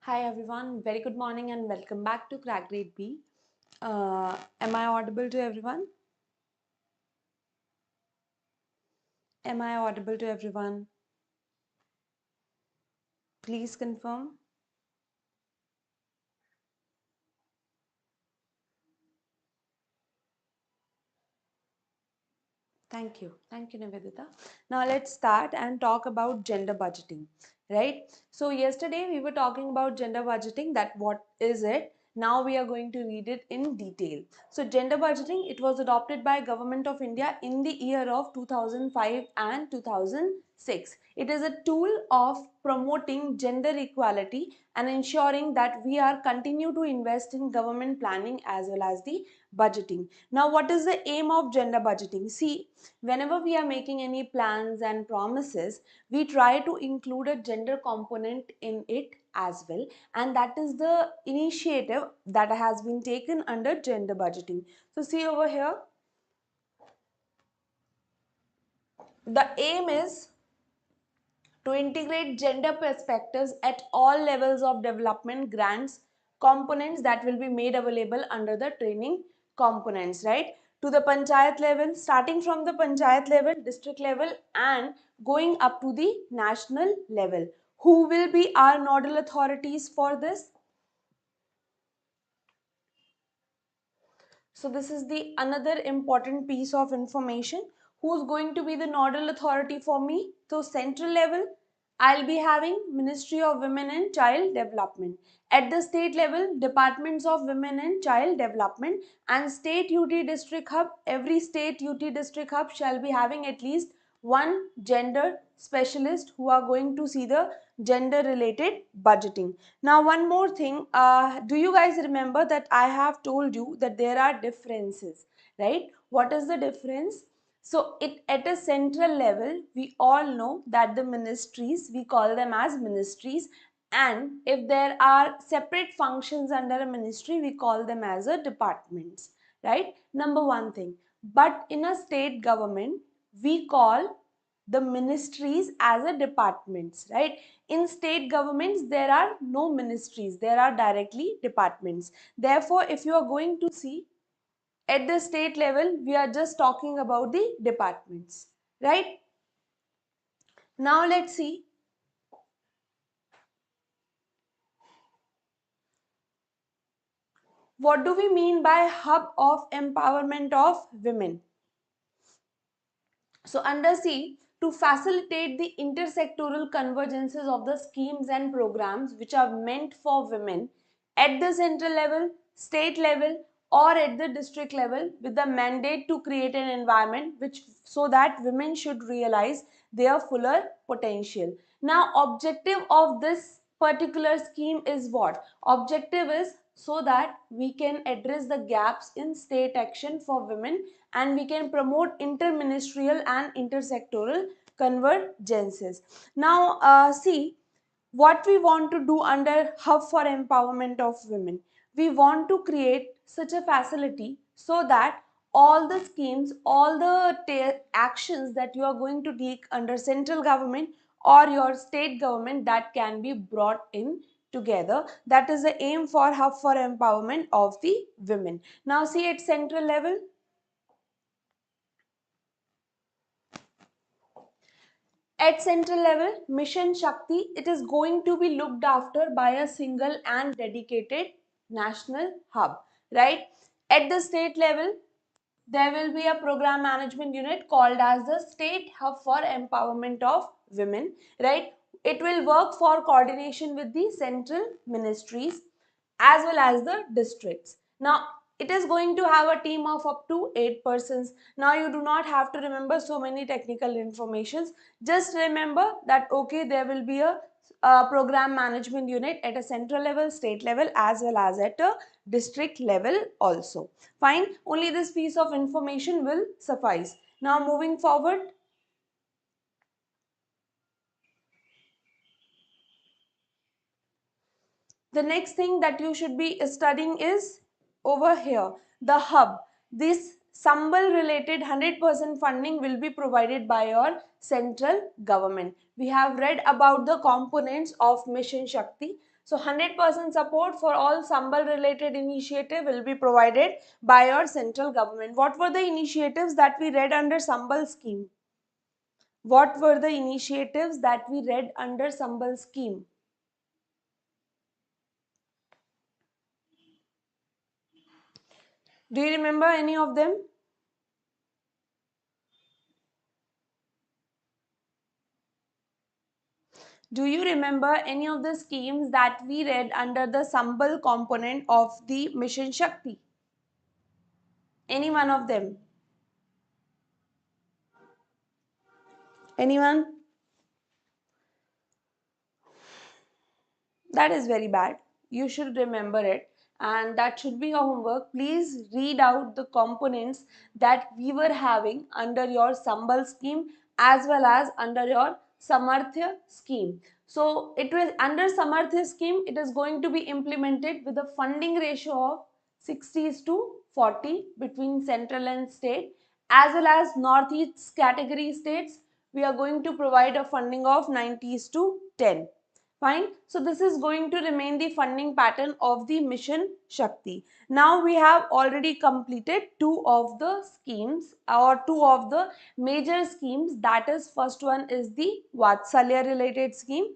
Hi everyone, very good morning and welcome back to Crack Grade B. Am I audible to everyone? Am I audible to everyone? Please confirm. Thank you, Nivedita. Now let's start and talk about gender budgeting, right? So yesterday we were talking about gender budgeting, that what is it? Now we are going to read it in detail. So gender budgeting, it was adopted by Government of India in the year of 2005 and 2006. It is a tool of promoting gender equality and ensuring that we are continue to invest in government planning as well as the budgeting. Now what is the aim of gender budgeting? See, whenever we are making any plans and promises, we try to include a gender component in it as well, and that is the initiative that has been taken under gender budgeting. So see over here, the aim is to integrate gender perspectives at all levels of development grants components that will be made available under the training components, right? To the panchayat level, starting from the panchayat level, district level, and going up to the national level. Who will be our nodal authorities for this? So this is the another important piece of information. Who's going to be the nodal authority for me? So central level, I'll be having Ministry of Women and Child Development. At the state level, Departments of Women and Child Development, and State UT District Hub. Every State UT District Hub shall be having at least one gender specialist who are going to see the gender related budgeting. Now one more thing, do you guys remember that I have told you that there are differences, right? What is the difference? So it at a central level, we all know that the ministries, we call them as ministries, and if there are separate functions under a ministry, we call them as a departments, right? Number one thing. But in a state government, we call the ministries as a departments, right? In state governments, there are no ministries, there are directly departments. Therefore, if you are going to see at the state level, we are just talking about the departments, right? Now let's see what do we mean by hub of empowerment of women. So under C, to facilitate the intersectoral convergences of the schemes and programs which are meant for women at the central level, state level, or at the district level, with the mandate to create an environment which so that women should realize their fuller potential. Now objective of this particular scheme is what? Objective is so that we can address the gaps in state action for women, and we can promote interministerial and intersectoral convergences. Now see what we want to do under Hub for Empowerment of Women. We want to create such a facility so that all the schemes, all the actions that you are going to take under central government or your state government, that can be brought in together. That is the aim for Hub for Empowerment of the Women. Now see at central level, at central level, Mission Shakti, it is going to be looked after by a single and dedicated national hub, right? At the state level, there will be a program management unit called as the State Hub for Empowerment of Women, right? It will work for coordination with the central ministries as well as the districts. Now, it is going to have a team of up to 8 persons. Now, you do not have to remember so many technical informations. Just remember that, okay, there will be a program management unit at a central level, state level, as well as at a district level also. Fine, only this piece of information will suffice. Now, moving forward. The next thing that you should be studying is over here, the hub. This Sambal related 100% funding will be provided by your central government. We have read about the components of Mission Shakti. So 100% support for all Sambal related initiative will be provided by your central government. What were the initiatives that we read under Sambal scheme? What were the initiatives that we read under Sambal scheme? Do you remember any of them? Do you remember any of the schemes that we read under the Sambal component of the Mission Shakti? Any one of them? Anyone? That is very bad. You should remember it, and that should be your homework. Please read out the components that we were having under your Sambal scheme as well as under your Samarthya scheme. So it will under Samarthya scheme, it is going to be implemented with a funding ratio of 60:40 between central and state, as well as northeast category states. We are going to provide a funding of 90:10. Fine. So this is going to remain the funding pattern of the Mission Shakti. Now we have already completed two of the schemes or two of the major schemes. That is, first one is the Vatsalya related scheme.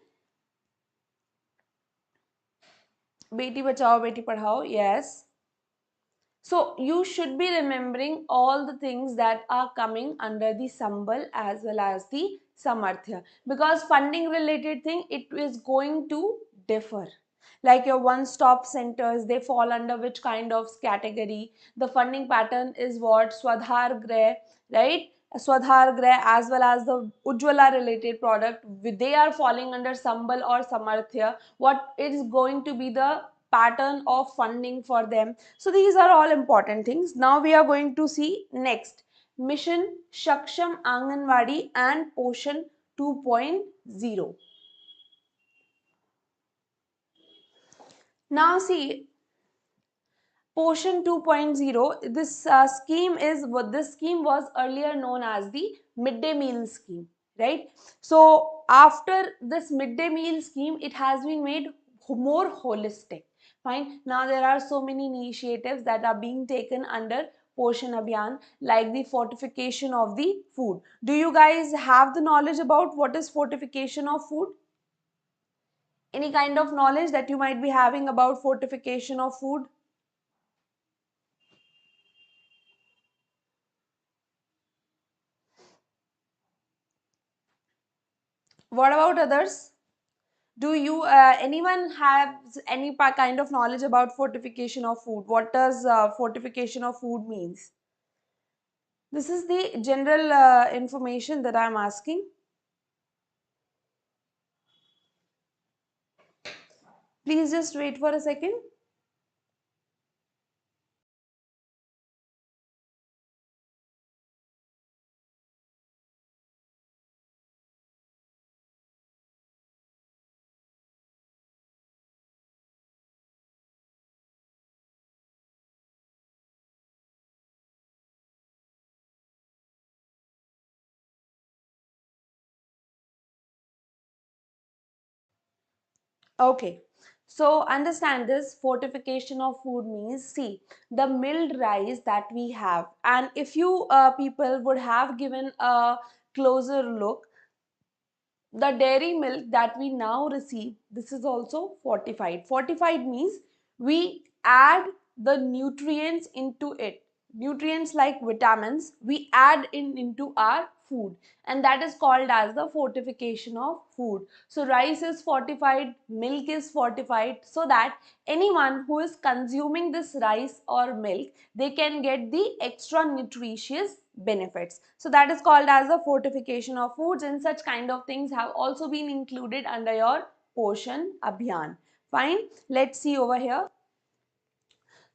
Beti Bachao, Beti Padhao. Yes. So you should be remembering all the things that are coming under the Sambal as well as the Samarthya, because funding related thing, it is going to differ. Like your one-stop centers, they fall under which kind of category? The funding pattern is what? Swadhar Greh, right? Swadhar Greh as well as the Ujjwala related product, they are falling under Sambal or Samarthya. What is going to be the pattern of funding for them? So these are all important things. Now we are going to see next Mission Shaksham Anganwadi and Poshan 2.0. Now see, Poshan 2.0, this scheme was earlier known as the midday meal scheme, right? So after this midday meal scheme, it has been made more holistic. Fine. Now there are so many initiatives that are being taken under Poshan Abhiyan, like the fortification of the food. Do you guys have the knowledge about what is fortification of food? Any kind of knowledge that you might be having about fortification of food? What about others? Do you anyone have any kind of knowledge about fortification of food? What does fortification of food means? This is the general information that I'm asking. Please just wait for a second. Okay. So understand this, fortification of food means, see, the milled rice that we have, and if you people would have given a closer look, the dairy milk that we now receive, this is also fortified. Fortified means we add the nutrients into it. Nutrients like vitamins, we add into our food, and that is called as the fortification of food. So rice is fortified, milk is fortified, so that anyone who is consuming this rice or milk, they can get the extra nutritious benefits. So that is called as the fortification of foods, and such kind of things have also been included under your Poshan Abhiyan. Fine. Let's see over here.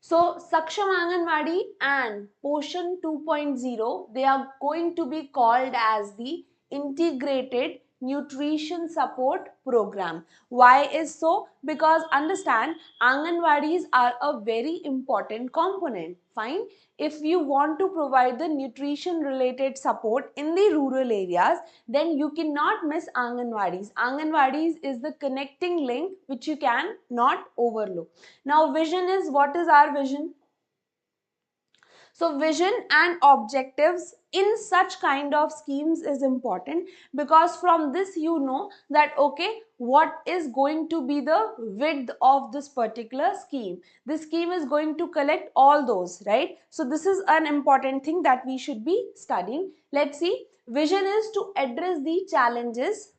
So Saksham Anganwadi and Poshan 2.0, they are going to be called as the integrated nutrition support program. Why is so? Because understand, Anganwadis are a very important component. Fine. If you want to provide the nutrition related support in the rural areas, then you cannot miss Anganwadis. Anganwadis is the connecting link which you can not overlook. Now vision is, what is our vision? So vision and objectives in such kind of schemes is important, because from this you know that okay, what is going to be the width of this particular scheme. This scheme is going to collect all those, right? So this is an important thing that we should be studying. Let's see. Vision is to address the challenges.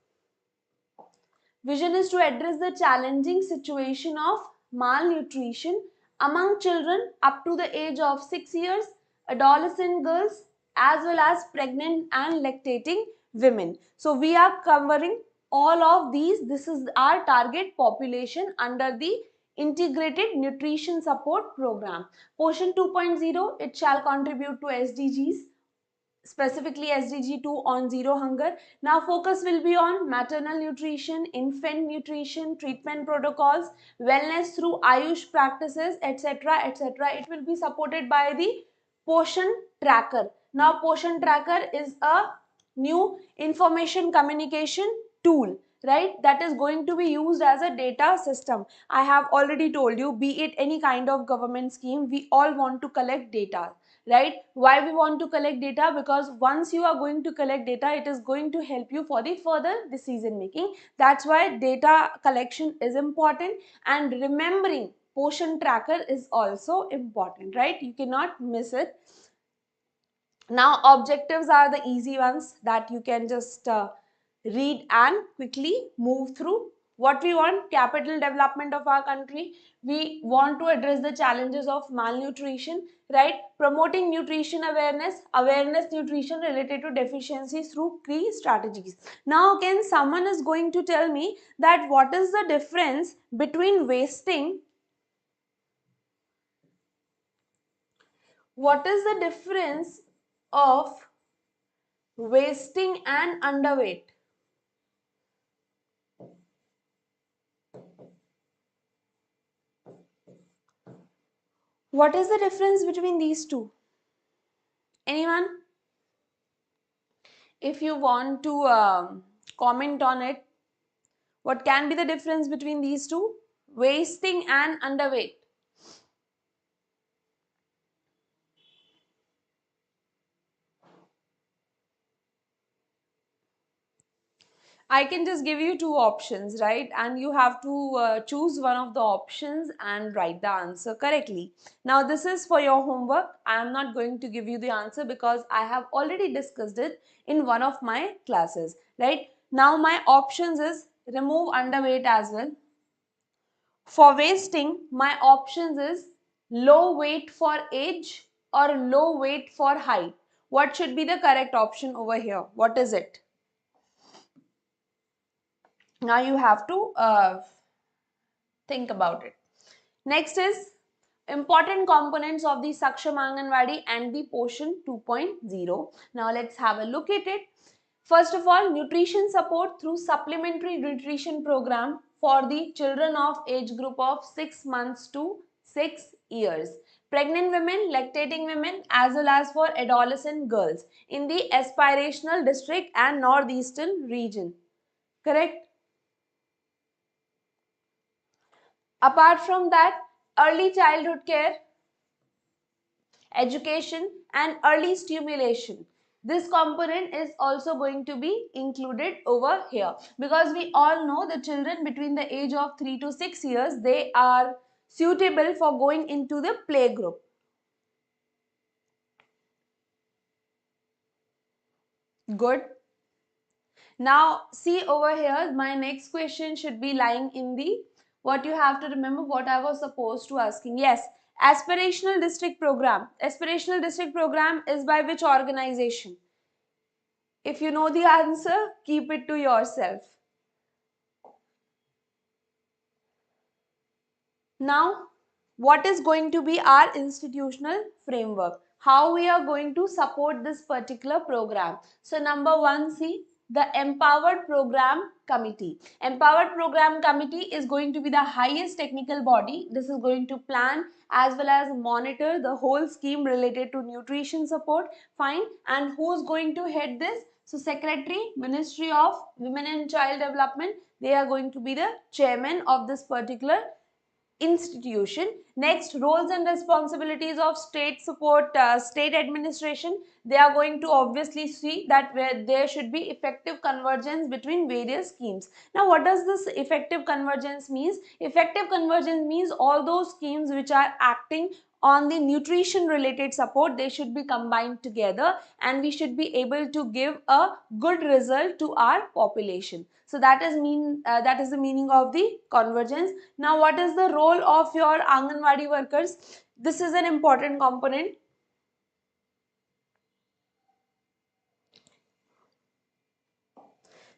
Vision is to address the challenging situation of malnutrition among children up to the age of 6 years, adolescent girls, as well as pregnant and lactating women. So we are covering all of these. This is our target population under the Integrated Nutrition Support Program. Portion 2.0, it shall contribute to SDGs, specifically SDG 2 on zero hunger. Now focus will be on maternal nutrition, infant nutrition, treatment protocols, wellness through Ayush practices, etc., etc. It will be supported by the Portion Tracker. Now Portion Tracker is a new information communication tool, right, that is going to be used as a data system. I have already told you, be it any kind of government scheme, we all want to collect data, right? Why we want to collect data? Because once you are going to collect data, it is going to help you for the further decision making. That's why data collection is important, and remembering Portion Tracker is also important, right? You cannot miss it. Now objectives are the easy ones that you can just read and quickly move through. What we want: capital development of our country. We want to address the challenges of malnutrition, right? Promoting nutrition awareness nutrition related to deficiencies through key strategies. Now again, someone is going to tell me that what is the difference between wasting, what is the difference of wasting and underweight? What is the difference between these two? Anyone? If you want to comment on it, what can be the difference between these two? Wasting and underweight. I can just give you two options, right? And you have to choose one of the options and write the answer correctly. Now this is for your homework. I am not going to give you the answer because I have already discussed it in one of my classes, right? Now my options is remove underweight as well. For wasting, my options is low weight for age or low weight for height. What should be the correct option over here? What is it? Now you have to think about it. Next is important components of the Saksham Anganwadi and the Portion 2.0. Now let's have a look at it. First of all, nutrition support through supplementary nutrition program for the children of age group of 6 months to 6 years. Pregnant women, lactating women, as well as for adolescent girls in the aspirational district and northeastern region. Correct? Apart from that, early childhood care, education and early stimulation. This component is also going to be included over here, because we all know the children between the age of 3 to 6 years, they are suitable for going into the play group. Good. Now see over here, my next question should be lying in the, what you have to remember, what I was supposed to asking. Yes, aspirational district program. Aspirational district program is by which organization? If you know the answer, keep it to yourself. Now, what is going to be our institutional framework? How we are going to support this particular program? So number one, see, the Empowered Program Committee. Empowered Program Committee is going to be the highest technical body. This is going to plan as well as monitor the whole scheme related to nutrition support. Fine. And who's going to head this? So Secretary, Ministry of Women and Child Development, they are going to be the chairman of this particular institution. Next, roles and responsibilities of state support, state administration. They are going to obviously see that where there should be effective convergence between various schemes. Now, what does this effective convergence means? Effective convergence means all those schemes which are acting on the nutrition related support, they should be combined together and we should be able to give a good result to our population. So that is the meaning of the convergence. Now, what is the role of your Anganwadi workers? This is an important component.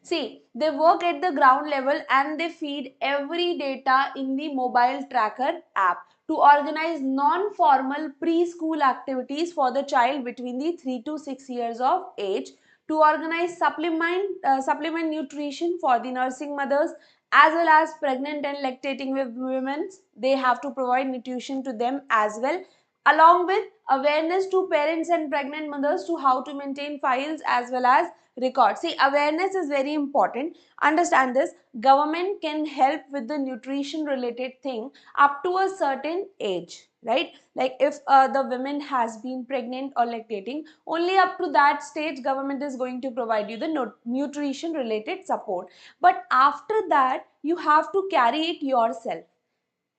See, they work at the ground level and they feed every data in the mobile tracker app to organize non-formal preschool activities for the child between the 3 to 6 years of age, to organize supplement nutrition for the nursing mothers as well as pregnant and lactating women. They have to provide nutrition to them as well, along with awareness to parents and pregnant mothers to how to maintain files as well as records. See, awareness is very important. Understand this. Government can help with the nutrition related thing up to a certain age, right? Like if the woman has been pregnant or lactating, only up to that stage government is going to provide you the nutrition related support. But after that, you have to carry it yourself,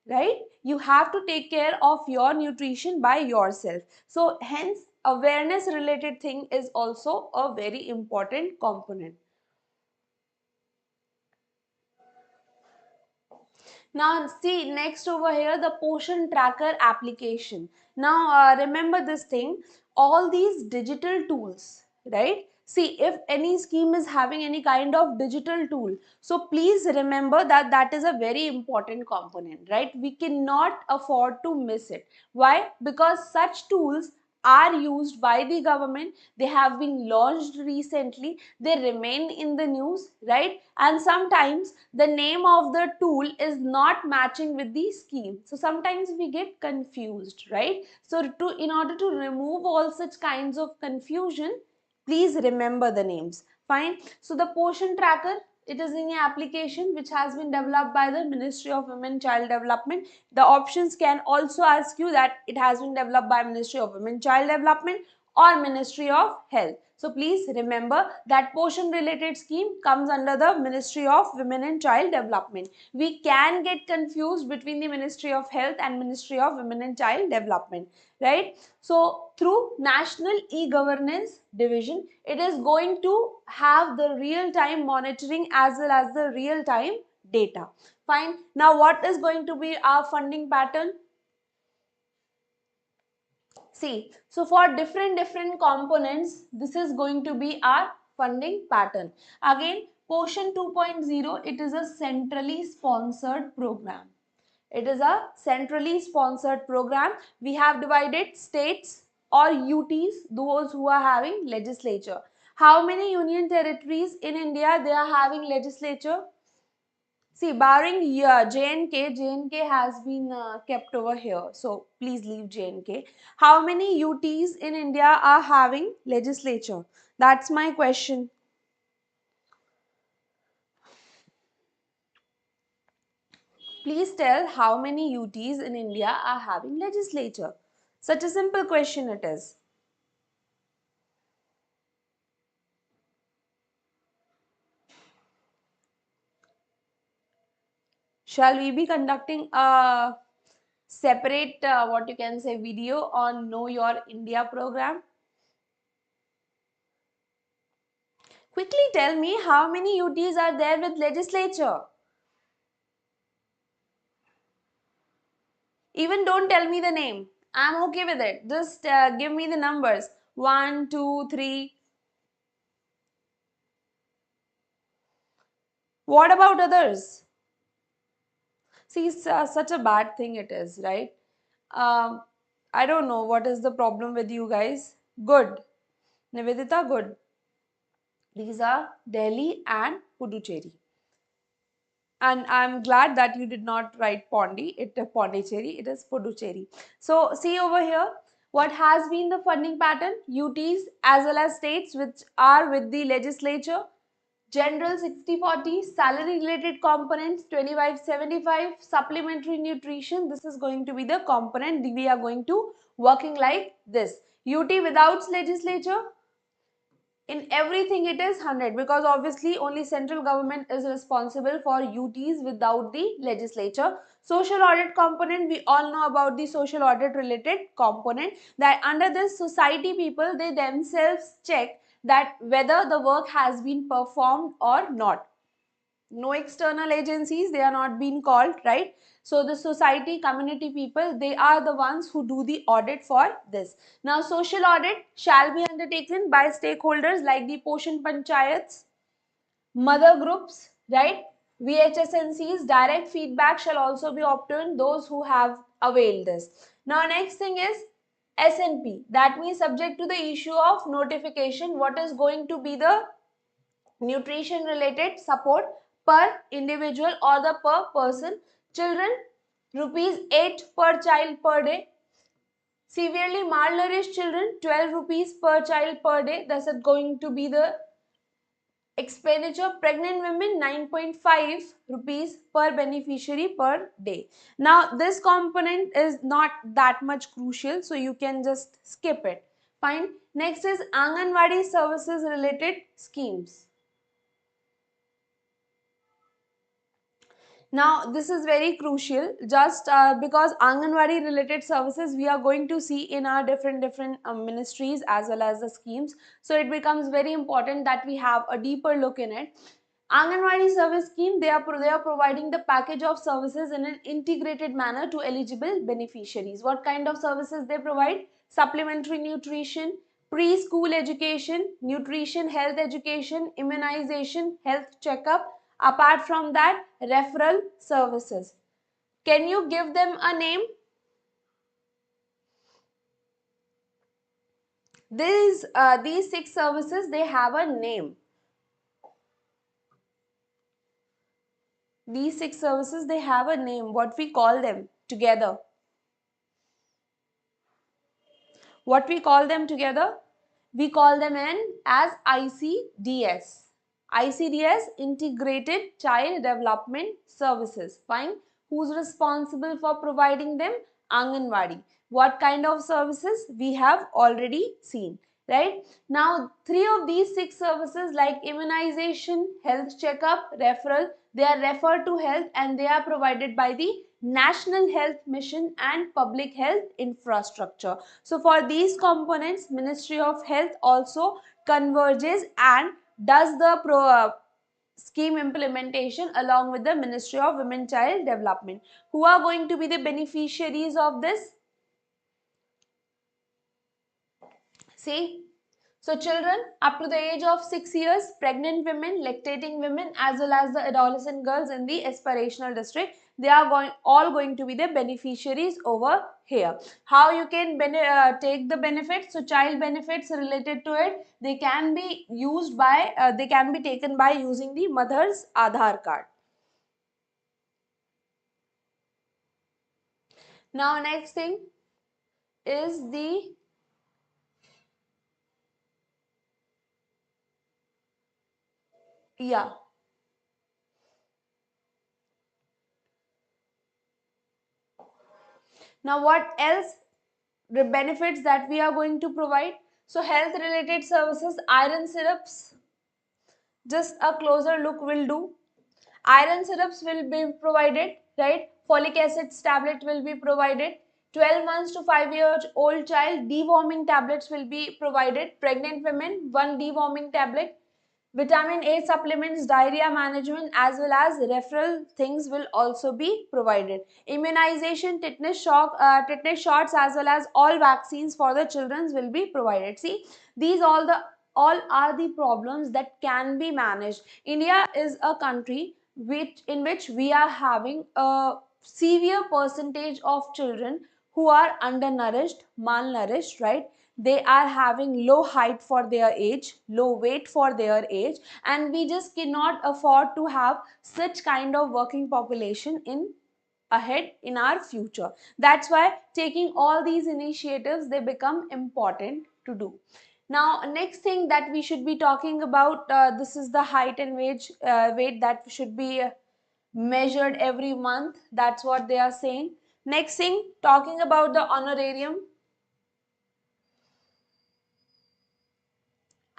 right? You have to take care of your nutrition by yourself. So hence awareness related thing is also a very important component. Now see, next over here, the portion tracker application. Now remember this thing, all these digital tools, right? See, if any scheme is having any kind of digital tool, so please remember that that is a very important component, right? We cannot afford to miss it. Why? Because such tools are used by the government. They have been launched recently, they remain in the news, right? And sometimes the name of the tool is not matching with the scheme, so sometimes we get confused, right? So in order to remove all such kinds of confusion, please remember the names. Fine. So the portion tracker, it is in an application which has been developed by the Ministry of Women and Child Development. The options can also ask you that it has been developed by Ministry of Women and Child Development or Ministry of Health. So please remember that portion related scheme comes under the Ministry of Women and Child Development. We can get confused between the Ministry of Health and Ministry of Women and Child Development, right? So through National E-Governance Division, it is going to have the real-time monitoring as well as the real-time data. Fine. Now what is going to be our funding pattern? See, so for different components, this is going to be our funding pattern. Again, Portion 2.0, it is a centrally sponsored program. It is a centrally sponsored program. We have divided states or UTs, those who are having legislature. How many union territories in India they are having legislature? See, barring J&K has been kept over here. So, please leave J&K. How many UTs in India are having legislature? That's my question. Please tell how many UTs in India are having legislature. Such a simple question it is. Shall we be conducting a separate what you can say video on Know Your India program? Quickly tell me how many UTs are there with legislature. Even don't tell me the name. I'm okay with it. Just give me the numbers. 1, 2, 3. What about others? See, it's such a bad thing it is, right? Um, I don't know what is the problem with you guys. Good. Nivedita, good. These are Delhi and Puducherry. And I'm glad that you did not write Pondicherry, it is Puducherry. So see over here, what has been the funding pattern? UTs as well as states which are with the legislature. General 60-40, salary related components 25-75, supplementary nutrition. This is going to be the component we are going to working like this. UT without legislature, in everything it is 100 because obviously only central government is responsible for UTs without the legislature. Social audit component, we all know about the social audit related component, that under this society people they themselves check that whether the work has been performed or not. No external agencies, they are not being called, right? So the society, community people, they are the ones who do the audit for this. Now social audit shall be undertaken by stakeholders like the Poshan Panchayats, mother groups, right? VHSNCs. Direct feedback shall also be obtained, those who have availed this. Now next thing is SNP, that means subject to the issue of notification, what is going to be the nutrition related support per individual or the per person. Children, rupees 8 per child per day. Severely malnourished children, 12 rupees per child per day. That's going to be the expenditure. Pregnant women, 9.5 rupees per beneficiary per day. Now this component is not that much crucial, so you can just skip it. Fine. Next is Anganwadi services related schemes. Now this is very crucial, just because Anganwadi related services we are going to see in our different ministries as well as the schemes. So it becomes very important that we have a deeper look in it. Anganwadi service scheme, they are providing the package of services in an integrated manner to eligible beneficiaries. What kind of services they provide? Supplementary nutrition, preschool education, nutrition, health education, immunization, health checkup. Apart from that, referral services. Can you give them a name? These 6 services, they have a name. These 6 services, they have a name. What we call them together? What we call them together? We call them as ICDS. ICDS, Integrated Child Development Services. Fine. Who's responsible for providing them? Anganwadi. What kind of services? We have already seen. Right? Now, 3 of these 6 services like immunization, health checkup, referral, they are referred to health and they are provided by the National Health Mission and Public Health Infrastructure. So for these components, Ministry of Health also converges and does the scheme implementation along with the Ministry of Women Child Development. Who are going to be the beneficiaries of this? See, so children up to the age of 6 years, pregnant women, lactating women, as well as the adolescent girls in the aspirational district, they are all going to be the beneficiaries over here. How you can take the benefits? So child benefits related to it, they can be used by, they can be taken by using the mother's Aadhaar card. Now next thing is the Now what else? The benefits that we are going to provide. So health related services, iron syrups, just a closer look will do. Iron syrups will be provided, right? Folic acid tablet will be provided. 12 months to 5-year old child, deworming tablets will be provided. Pregnant women, 1 deworming tablet. Vitamin A supplements, diarrhea management, as well as referral things will also be provided. Immunization, tetanus shots, as well as all vaccines for the children will be provided. See, these all are the problems that can be managed. India is a country in which we are having a severe percentage of children who are undernourished, malnourished, right? they are having low height for their age, low weight for their age, and we just cannot afford to have such kind of working population in ahead in our future. That's why taking all these initiatives, they become important to do. Now next thing that we should be talking about, this is the height and weight that should be measured every month. That's what they are saying. Next thing, talking about the honorarium,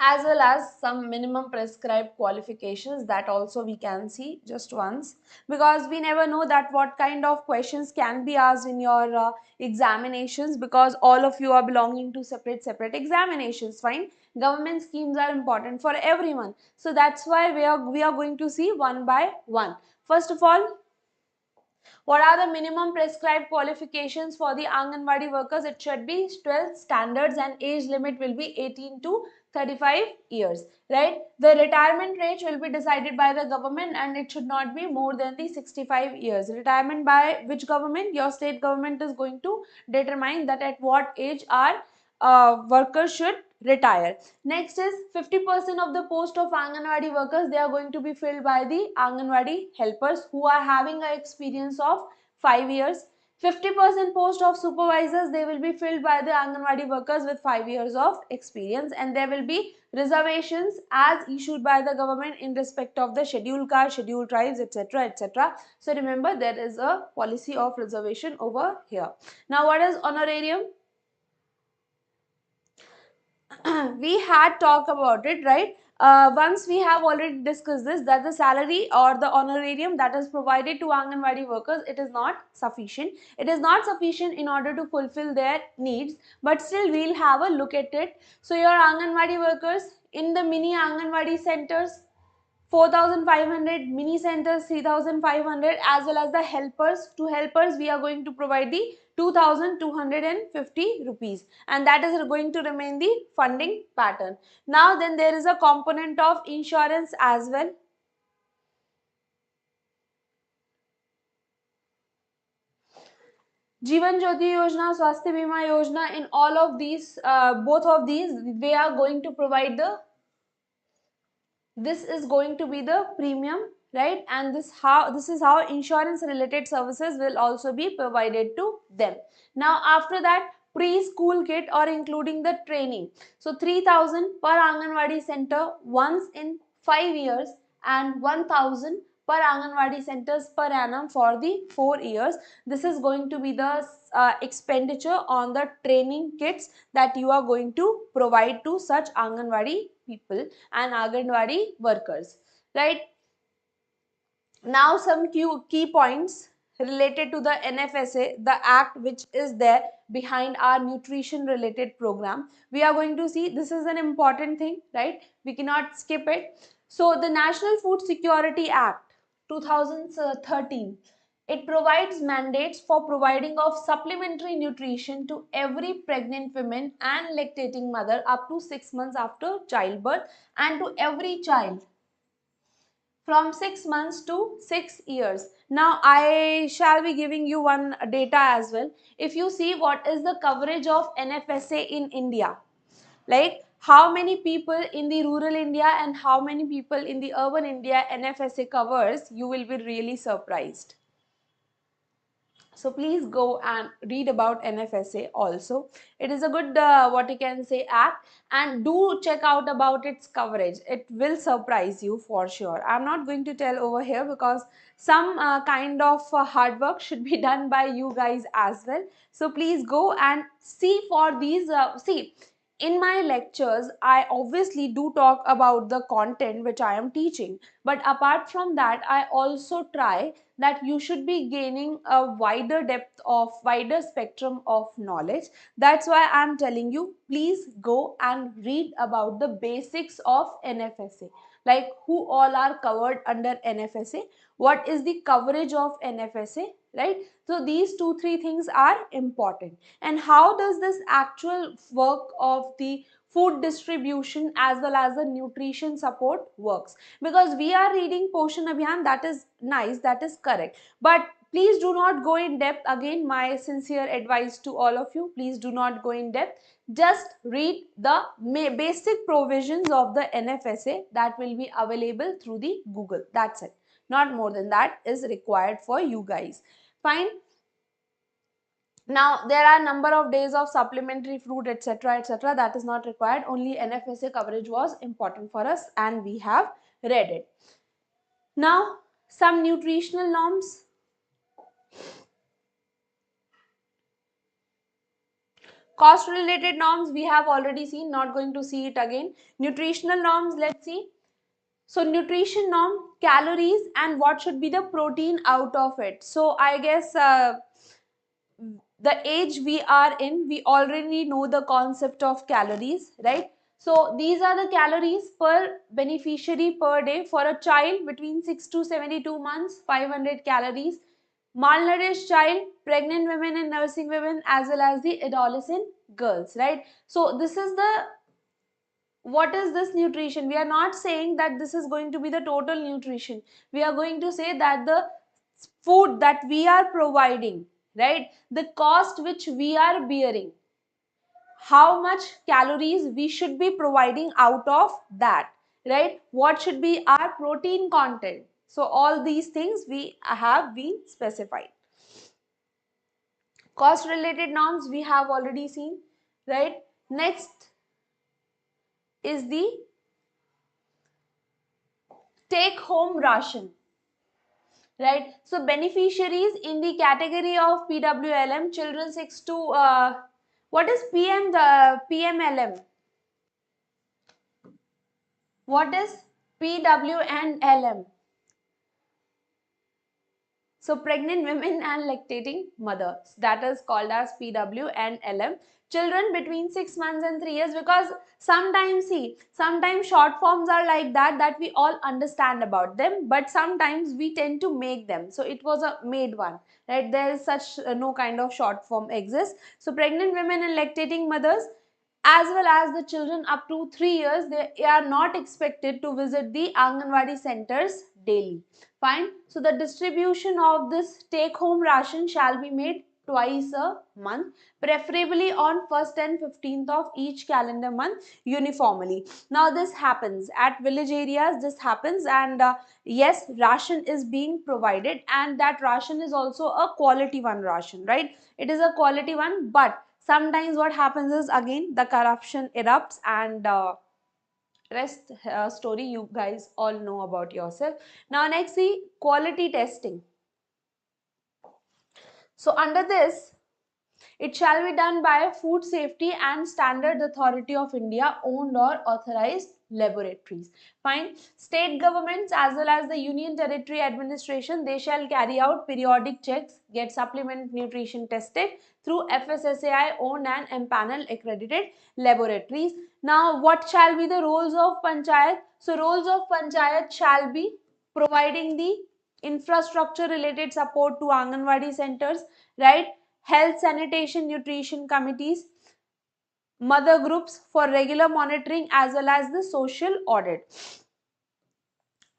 as well as some minimum prescribed qualifications, that also we can see just once, because we never know that what kind of questions can be asked in your examinations, because all of you are belonging to separate examinations. Fine, government schemes are important for everyone, so that's why we are going to see one by one. First of all, what are the minimum prescribed qualifications for the Anganwadi workers? It should be 12 standards and age limit will be 18 to 35 years, right? The retirement age will be decided by the government and it should not be more than the 65 years. Retirement by which government? Your state government is going to determine that at what age our workers should retire. Next is 50% of the post of Anganwadi workers, they are going to be filled by the Anganwadi helpers who are having an experience of 5 years. 50% post of supervisors, they will be filled by the Anganwadi workers with 5 years of experience, and there will be reservations as issued by the government in respect of the scheduled caste, scheduled tribes, etc., etc. So remember, there is a policy of reservation over here. Now what is honorarium? We had talked about it, right? Once we have already discussed this, that the salary or the honorarium that is provided to Anganwadi workers, it is not sufficient. It is not sufficient in order to fulfill their needs, but still we'll have a look at it. So your Anganwadi workers in the mini Anganwadi centers, 4,500, mini centers 3,500, as well as the helpers. To helpers we are going to provide the 2,250 rupees, and that is going to remain the funding pattern. Now then, there is a component of insurance as well. Jeevan Jyoti Yojana, Swasthya Bima Yojana, in all of these, both of these, we are going to provide the, this is going to be the premium, right? And this is how insurance related services will also be provided to them. Now after that, preschool kit or including the training, so 3,000 per Anganwadi center once in 5 years, and 1,000 per Anganwadi centers per annum for the 4 years. This is going to be the expenditure on the training kits that you are going to provide to such Anganwadi people and Anganwadi workers, right? Now some key points related to the NFSA, the act which is there behind our nutrition related program. We are going to see, this is an important thing, right? We cannot skip it. So the National Food Security Act 2013, it provides mandates for providing of supplementary nutrition to every pregnant woman and lactating mother up to 6 months after childbirth, and to every child from 6 months to 6 years. Now I shall be giving you one data as well. If you see what is the coverage of NFSA in India, like how many people in the rural India and how many people in the urban India NFSA covers, you will be really surprised. So please go and read about NFSA also. It is a good what you can say act, and do check out about its coverage. It will surprise you for sure. I'm not going to tell over here because some kind of hard work should be done by you guys as well. So please go and see for these. See, in my lectures, I obviously do talk about the content which I am teaching. But apart from that, I also try that you should be gaining a wider depth of, wider spectrum of knowledge. That's why I'm telling you, please go and read about the basics of NFSA. Like who all are covered under NFSA, what is the coverage of NFSA, right? So these 2-3 things are important. And how does this actual work of the food distribution as well as the nutrition support works? Because we are reading Poshan Abhiyan, that is nice, that is correct, but please do not go in depth. Again, my sincere advice to all of you, please do not go in depth. Just read the basic provisions of the NFSA that will be available through the Google. That's it. Not more than that is required for you guys. Fine. Now there are number of days of supplementary fruit, etc., etc. That is not required. Only NFSA coverage was important for us and we have read it. Now some nutritional norms. Cost related norms we have already seen, not going to see it again. Nutritional norms, let's see. So nutrition norm, calories and what should be the protein out of it. So I guess the age we are in, we already know the concept of calories, right? So these are the calories per beneficiary per day. For a child between 6 to 72 months, 500 calories. Malnourished child, pregnant women and nursing women, as well as the adolescent girls, right? So this is the, what is this nutrition? We are not saying that this is going to be the total nutrition. We are going to say that the food that we are providing, right, the cost which we are bearing, how much calories we should be providing out of that, right? What should be our protein content? So all these things we have been specified. Cost related norms we have already seen, right? Next is the take home ration, right? So beneficiaries in the category of PWLM, children 6 to what is PMLM? What is PW and LM? So pregnant women and lactating mothers, that is called as PW and LM. Children between 6 months and 3 years, because sometimes sometimes short forms are like that we all understand about them, but sometimes we tend to make them. So it was a made one, right? There is such no kind of short form exists. So pregnant women and lactating mothers, as well as the children up to 3 years, they are not expected to visit the Anganwadi centers daily. Fine. So the distribution of this take home ration shall be made twice a month, preferably on 1st and 15th of each calendar month uniformly. Now this happens at village areas, this happens, and yes, ration is being provided, and that ration is also a quality one ration, right? It is a quality one, but sometimes what happens is again the corruption erupts, and rest story you guys all know about yourself. Now next, the quality testing. So under this, it shall be done by Food Safety and Standard Authority of India owned or authorized laboratories. Fine. State governments as well as the Union Territory Administration, they shall carry out periodic checks, get supplement nutrition tested through FSSAI owned and empaneled accredited laboratories. Now what shall be the roles of Panchayat? So roles of Panchayat shall be providing the infrastructure related support to Anganwadi centers, right? Health, sanitation, nutrition committees, mother groups for regular monitoring as well as the social audit.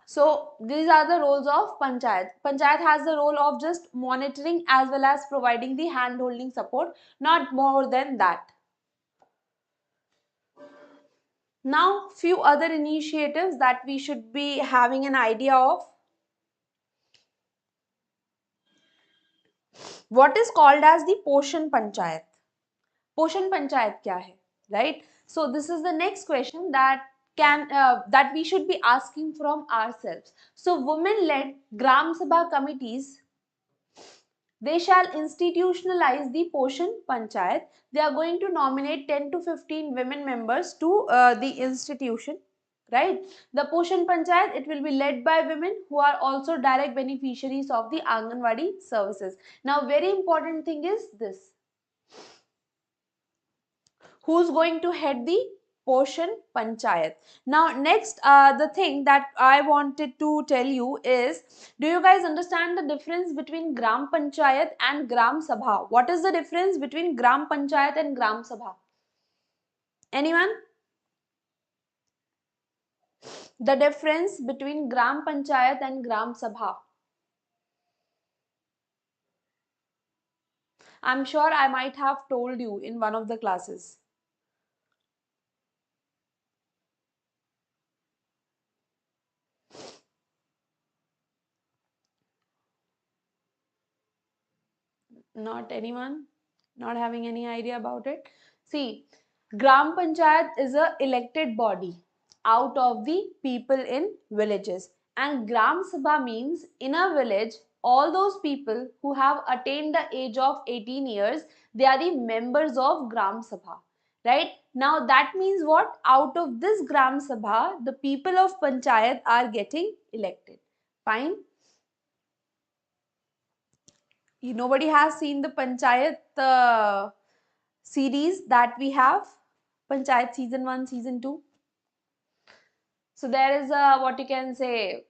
So these are the roles of Panchayat. Panchayat has the role of just monitoring as well as providing the hand-holding support, not more than that. Now few other initiatives that we should be having an idea of. What is called as the Poshan Panchayat? Poshan Panchayat kya hai, right? So this is the next question that that we should be asking from ourselves. So women-led Gram Sabha committees, they shall institutionalize the Poshan Panchayat. They are going to nominate 10 to 15 women members to the institution, right? The Poshan Panchayat, it will be led by women who are also direct beneficiaries of the Anganwadi services. Now very important thing is this. Who's going to head the Poshan Panchayat? Now next, the thing that I wanted to tell you is, do you guys understand the difference between Gram Panchayat and Gram Sabha? What is the difference between Gram Panchayat and Gram Sabha? Anyone? The difference between Gram Panchayat and Gram Sabha. I'm sure I might have told you in one of the classes. Not anyone? Not having any idea about it? See, Gram Panchayat is a elected body out of the people in villages. And Gram Sabha means in a village, all those people who have attained the age of 18 years, they are the members of Gram Sabha. Right? Now that means what? Out of this Gram Sabha, the people of Panchayat are getting elected. Fine? Nobody has seen the Panchayat series that we have, Panchayat season 1, season 2. So there is a, what you can say,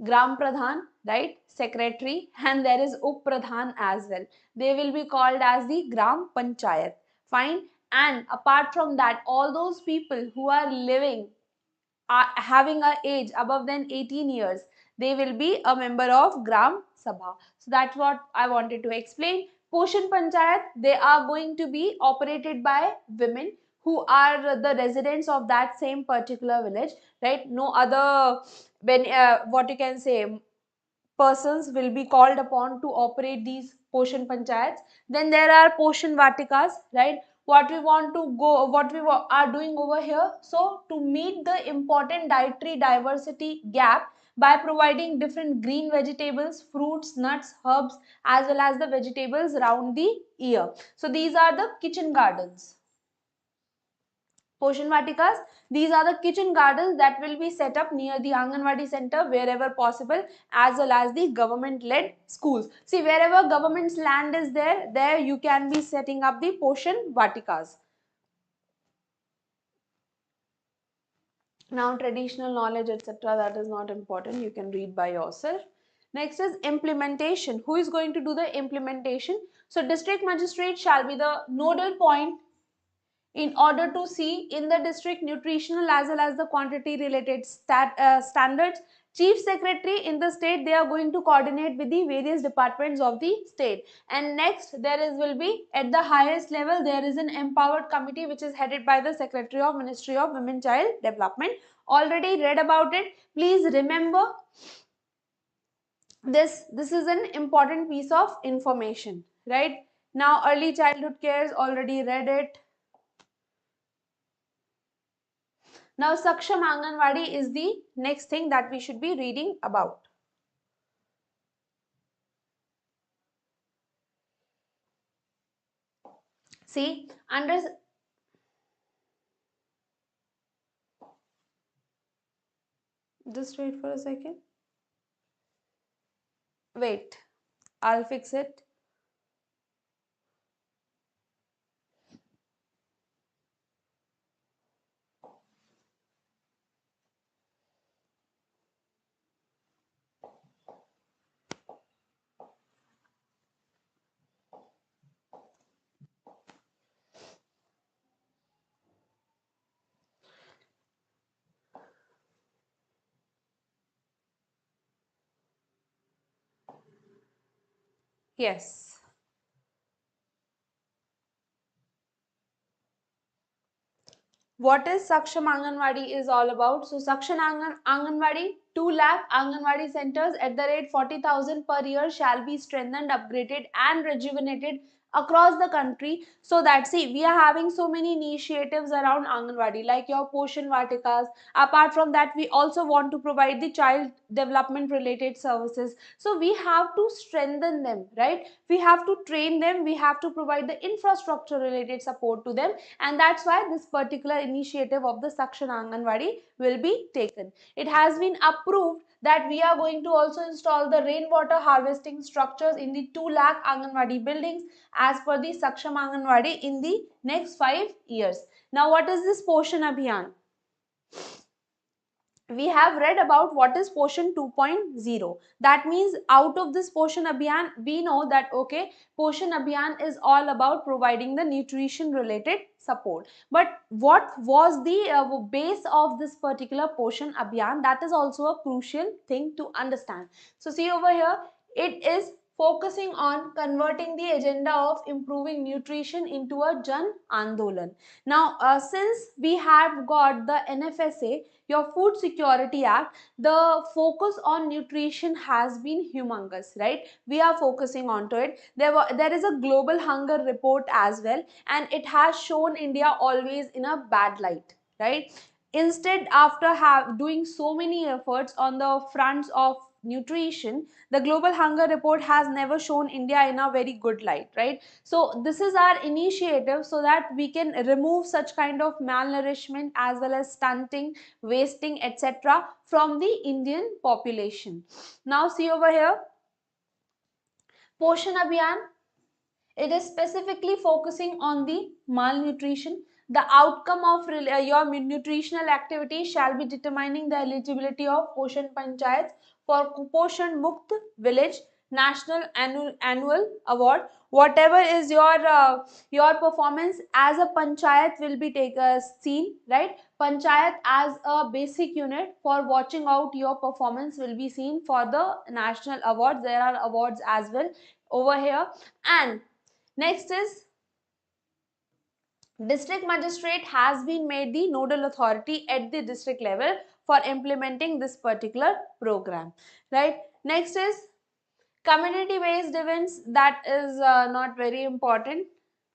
Gram Pradhan, right, secretary, and there is Up Pradhan as well. They will be called as the Gram Panchayat. Fine. And apart from that, all those people who are living, having a age above than 18 years, they will be a member of Gram Sabha. So that's what I wanted to explain. Poshan Panchayat, they are going to be operated by women who are the residents of that same particular village, right? No other, what you can say, persons will be called upon to operate these Poshan Panchayats. Then there are Poshan Vatikas, right? What we are doing over here. So to meet the important dietary diversity gap by providing different green vegetables, fruits, nuts, herbs, as well as the vegetables around the year. So these are the kitchen gardens. Poshan Vatikas, these are the kitchen gardens that will be set up near the Anganwadi center wherever possible, as well as the government-led schools. See, wherever government's land is there, there you can be setting up the Poshan Vatikas. Now, traditional knowledge, etc., that is not important. You can read by yourself. Next is implementation. Who is going to do the implementation? So, district magistrate shall be the nodal point in order to see in the district nutritional as well as the quantity related standards. Chief secretary in the state, they are going to coordinate with the various departments of the state. And next there is will be at the highest level, there is an empowered committee which is headed by the secretary of Ministry of Women Child Development. Already read about it. Please remember this is an important piece of information, right? Now early childhood cares, already read it. Now, Saksham Anganwadi is the next thing that we should be reading about. See, just wait for a second. Wait, I'll fix it. Yes. What is Saksham Anganwadi is all about? So Saksham Anganwadi, 2 lakh Anganwadi centers at the rate 40,000 per year shall be strengthened, upgraded and rejuvenated across the country, so that, see, we are having so many initiatives around Anganwadi like your Poshan Vatikas. Apart from that, we also want to provide the child development related services. So we have to strengthen them, right? We have to train them, we have to provide the infrastructure related support to them, and that's why this particular initiative of the Saksham Anganwadi will be taken. It has been approved that we are going to also install the rainwater harvesting structures in the 2 lakh Anganwadi buildings as per the Saksham Anganwadi in the next 5 years. Now, what is this Poshan Abhiyan? We have read about what is Poshan 2.0. That means out of this Poshan Abhiyan, we know that, okay, Poshan Abhiyan is all about providing the nutrition related support. But what was the base of this particular Poshan Abhiyan? That is also a crucial thing to understand. So see over here, it is focusing on converting the agenda of improving nutrition into a Jan Andolan. Now, since we have got the NFSA, your Food Security Act, the focus on nutrition has been humongous, right? We are focusing on to it. There is a global hunger report as well, and it has shown India always in a bad light, right? Instead, after doing so many efforts on the fronts of nutrition, the global hunger report has never shown India in a very good light, right? So this is our initiative so that we can remove such kind of malnourishment as well as stunting, wasting, etc. from the Indian population. Now see over here, Poshan Abhiyan, it is specifically focusing on the malnutrition. The outcome of your nutritional activity shall be determining the eligibility of Poshan Panchayats for Kuposhan Mukt Village National Annual Award. Whatever is your performance as a panchayat will be seen, right? Panchayat as a basic unit for watching out your performance will be seen for the national awards. There are awards as well over here. And next is district magistrate has been made the nodal authority at the district level for implementing this particular program, right? Next is community based events, that is not very important,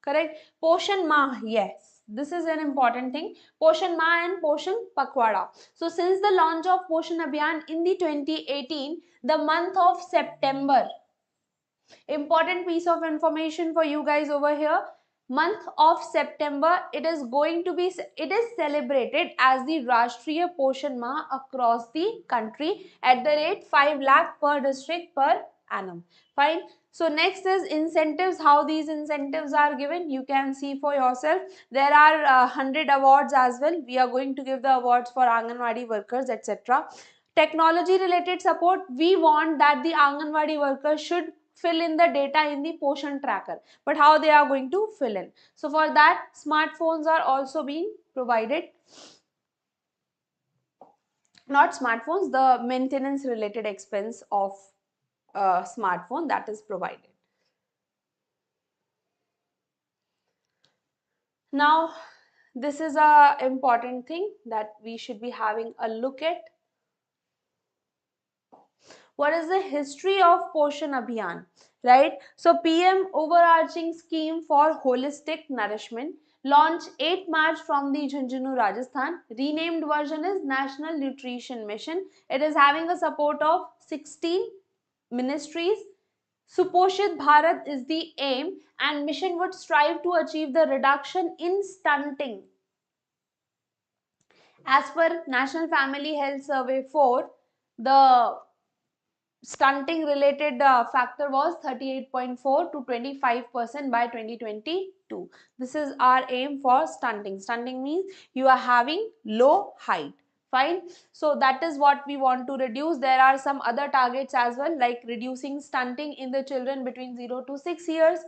correct? Poshan Ma, yes, this is an important thing. Poshan Ma and Poshan Pakwada. So since the launch of Poshan Abhiyan in the 2018, the month of September, important piece of information for you guys over here, month of September, it is celebrated as the Rashtriya Poshan Mah across the country at the rate 5 lakh per district per annum. Fine. So next is incentives. How these incentives are given, you can see for yourself. There are 100 awards as well. We are going to give the awards for Anganwadi workers, etc. Technology related support, we want that the Anganwadi workers should fill in the data in the Poshan tracker, but how they are going to fill in? So for that, smartphones are also being provided. Not smartphones, the maintenance related expense of smartphone, that is provided. Now this is a important thing that we should be having a look at. What is the history of Poshan Abhiyan, right? So PM overarching scheme for holistic nourishment, launched 8 March from the Jhunjhunu, Rajasthan. Renamed version is National Nutrition Mission. It is having a support of 16 ministries. Suposhit Bharat is the aim, and mission would strive to achieve the reduction in stunting. As per National Family Health Survey 4, the stunting related factor was 38.4 to 25% by 2022. This is our aim for stunting. Stunting means you are having low height. Fine. So that is what we want to reduce. There are some other targets as well, like reducing stunting in the children between 0 to 6 years,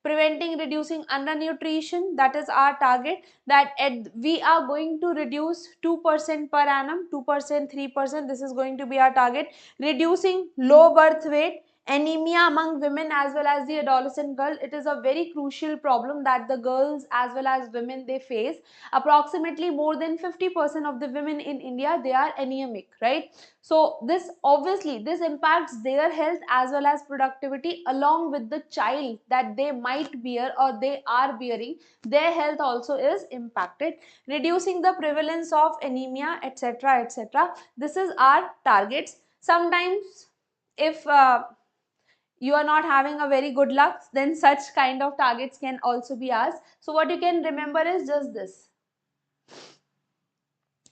preventing reducing undernutrition, that is our target, that we are going to reduce 2% per annum, 2%, 3%, this is going to be our target. Reducing low birth weight, anemia among women as well as the adolescent girl, it is a very crucial problem that the girls as well as women they face. Approximately more than 50% of the women in India, they are anemic, right? So this obviously, this impacts their health as well as productivity, along with the child that they might bear or they are bearing, their health also is impacted. Reducing the prevalence of anemia, etc., etc. This is our targets. Sometimes if you are not having a very good luck, then such kind of targets can also be asked. So what you can remember is just this: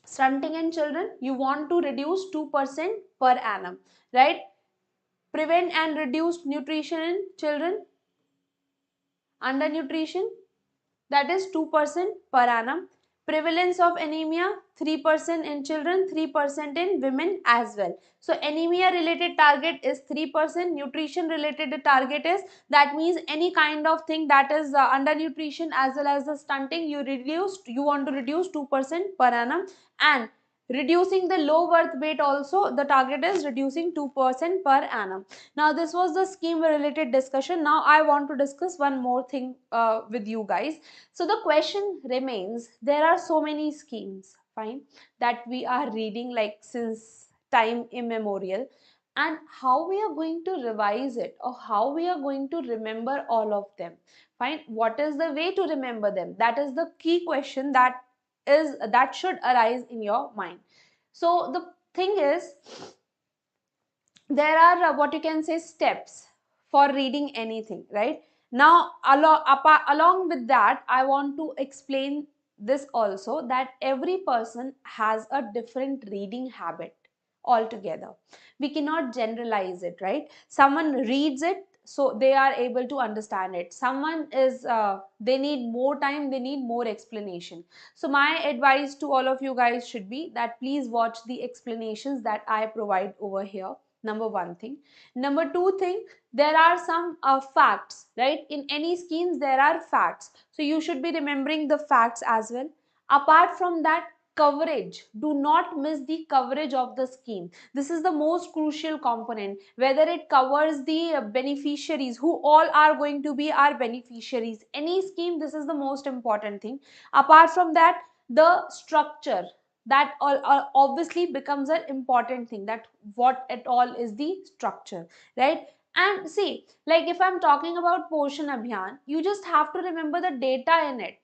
stunting in children, you want to reduce 2% per annum, right? Prevent and reduce nutrition in children, undernutrition, that is 2% per annum. Prevalence of anemia, 3% in children, 3% in women as well. So anemia related target is 3%, nutrition related target is, that means any kind of thing that is undernutrition as well as the stunting, you want to reduce 2% per annum. And Reducing the low birth weight also, the target is reducing 2% per annum. Now this was the scheme related discussion. Now I want to discuss one more thing with you guys. So the question remains, there are so many schemes, fine, that we are reading like since time immemorial, and how we are going to revise it, or how we are going to remember all of them, fine. What is the way to remember them? That is the key question that should arise in your mind. So the thing is, there are what you can say steps for reading anything, right? Now along with that, I want to explain this also, that every person has a different reading habit altogether. We cannot generalize it, right? Someone reads it so they are able to understand it, someone is they need more time, they need more explanation. So my advice to all of you guys should be that please watch the explanations that I provide over here. Number one thing. Number two thing, there are some facts, right? In any schemes there are facts, so you should be remembering the facts as well. Apart from that, coverage, do not miss the coverage of the scheme. This is the most crucial component, whether it covers the beneficiaries, who all are going to be our beneficiaries. Any scheme, this is the most important thing. Apart from that, the structure, that obviously becomes an important thing, that what at all is the structure, right? And see, like if I'm talking about Poshan Abhiyan, you just have to remember the data in it.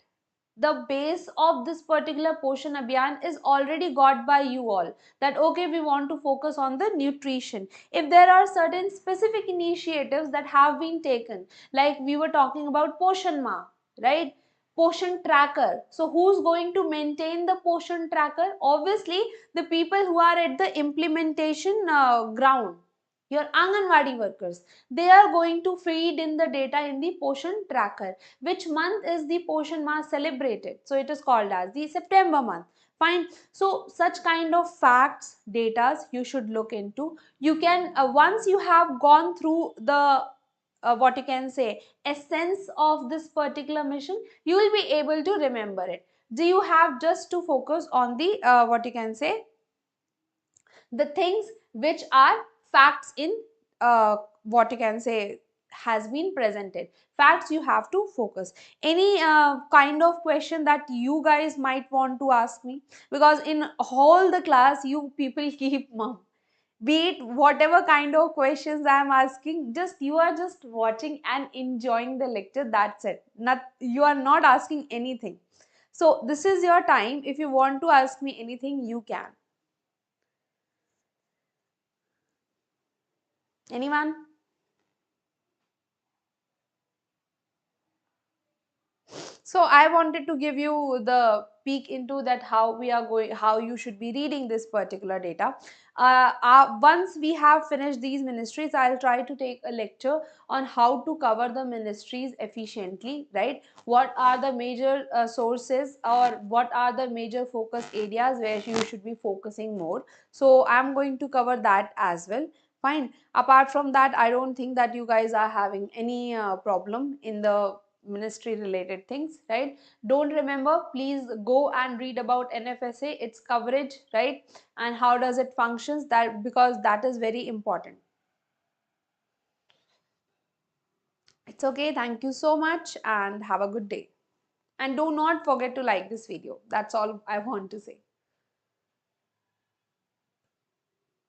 The base of this particular Poshan Abhiyan is already got by you all, that okay, we want to focus on the nutrition. If there are certain specific initiatives that have been taken, like we were talking about Poshan Ma, right? Portion tracker. So who's going to maintain the portion tracker? Obviously, the people who are at the implementation ground, your Anganwadi workers. They are going to feed in the data in the portion tracker. Which month is the Poshan Ma celebrated? So it is called as the September month. Fine. So such kind of facts, datas you should look into. You can once you have gone through the what you can say essence of this particular mission, you will be able to remember it. Do you have just to focus on the what you can say the things which are facts in what you can say has been presented. Facts you have to focus. Any kind of question that you guys might want to ask me, because in all the class you people keep mum, be it whatever kind of questions I am asking, just you are just watching and enjoying the lecture, that's it. Not, you are not asking anything. So this is your time. If you want to ask me anything, you can. Anyone? So I wanted to give you the peek into that, how we are going, how you should be reading this particular data. Once we have finished these ministries, I'll try to take a lecture on how to cover the ministries efficiently, right? What are the major sources, or what are the major focus areas where you should be focusing more. So I'm going to cover that as well. Fine. Apart from that, I don't think that you guys are having any problem in the ministry related things, right? Don't remember, please go and read about NFSA, its coverage, right? And how does it functions, that because that is very important. It's okay, thank you so much and have a good day. And do not forget to like this video. That's all I want to say.